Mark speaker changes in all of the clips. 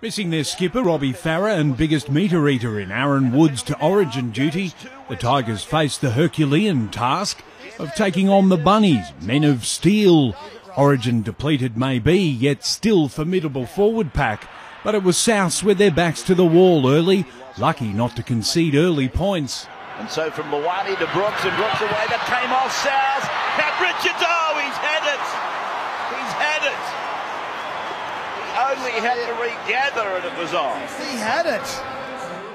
Speaker 1: Missing their skipper Robbie Farah and biggest meter eater in Aaron Woods to origin duty, the Tigers face the Herculean task of taking on the Bunnies, men of steel. Origin depleted may be, yet still formidable forward pack. But it was Souths with their backs to the wall early, lucky not to concede early points.
Speaker 2: And so from Luani to Brooks, and Brooks away, that came off South. Pat Richards, oh, he's had it. He's had it. Only had to regather and it was on.
Speaker 3: He had it.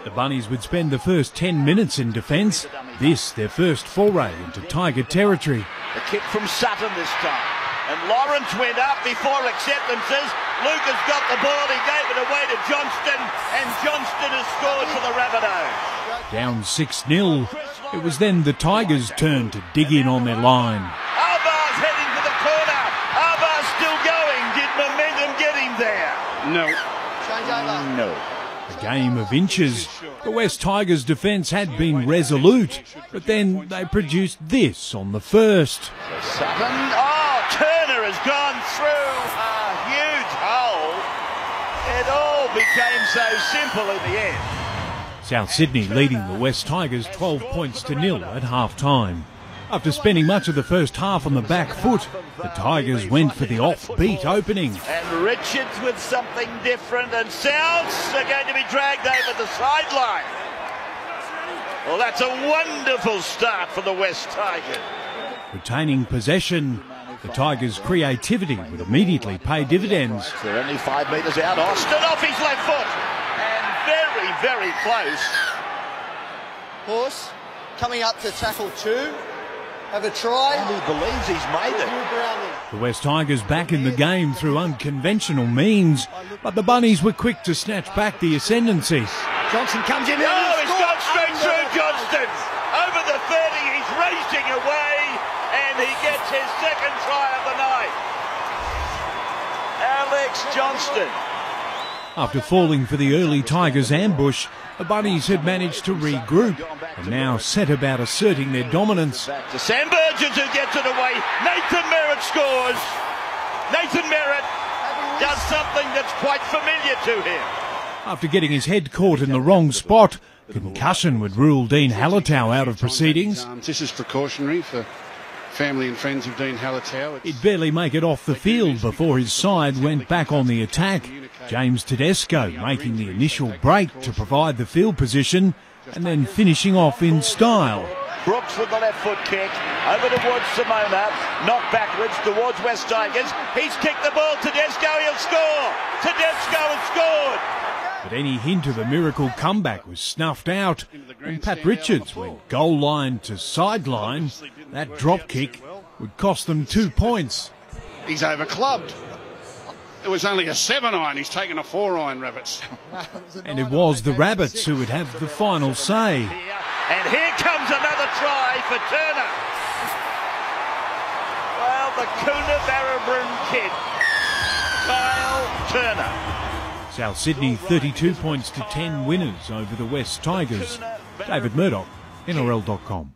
Speaker 1: The Bunnies would spend the first 10 minutes in defence. This, their first foray into Tiger territory.
Speaker 2: The kick from Sutton this time. And Lawrence went up before acceptances. Lucas got the ball, he gave it away to Johnston, and Johnston has scored for the Rabbitohs.
Speaker 1: Down 6-0. It was then the Tigers' turn to dig in on their line.
Speaker 2: Albar's heading for the corner. Albar's still going. Did momentum get him there?
Speaker 3: No.
Speaker 2: No.
Speaker 1: A game of inches. The West Tigers' defence had been resolute, but then they produced this on the first.
Speaker 2: Sutton, Turner has gone through a huge hole. It all became so simple in the end.
Speaker 1: South Sydney leading the West Tigers 12 points to 0 at half-time. After spending much of the first half on the back foot, the Tigers went for the offbeat opening.
Speaker 2: And Richards with something different, and Souths are going to be dragged over the sideline. Well, that's a wonderful start for the West Tigers.
Speaker 1: Retaining possession, the Tigers' creativity would immediately pay dividends.
Speaker 2: They're only 5 metres out. Austin off his left foot. And very, very close.
Speaker 3: Horse coming up to tackle 2. Have a try.
Speaker 2: And he believes he's made it.
Speaker 1: The West Tigers back in the game through unconventional means, but the Bunnies were quick to snatch back the ascendancy.
Speaker 3: Johnson comes in.
Speaker 2: He's gone straight through Johnston. Over the 30, he's racing away, and he gets his second try of the night. Alex Johnston.
Speaker 1: After falling for the early Tigers ambush, the Bunnies had managed to regroup and now set about asserting their dominance.
Speaker 2: Back to Sam Burgess, who gets it away. Nathan Merritt scores. Nathan Merritt does something that's quite familiar to him.
Speaker 1: After getting his head caught in the wrong spot, concussion would rule Dean Hallertau out of proceedings.
Speaker 4: This is precautionary for family and friends of Dean Hallertau.
Speaker 1: He'd barely make it off the field before his side went back on the attack. James Tedesco making the initial break to provide the field position and then finishing off in style.
Speaker 2: Brooks with the left foot kick, over towards Simona, knocked backwards towards West Tigers. He's kicked the ball, Tedesco, he'll score! Tedesco has scored!
Speaker 1: But any hint of a miracle comeback was snuffed out, and Pat Richards went goal line to sideline. That drop kick would cost them 2 points.
Speaker 4: He's overclubbed. It was only a 7-iron, he's taken a 4-iron, Rabbits.
Speaker 1: And it was the Rabbits who would have the final say.
Speaker 2: And here comes another try for Turner. Well, the Coonabarabran kid, Kyle Turner.
Speaker 1: South Sydney 32 points to 10 winners over the West Tigers. David Murdoch, NRL.com.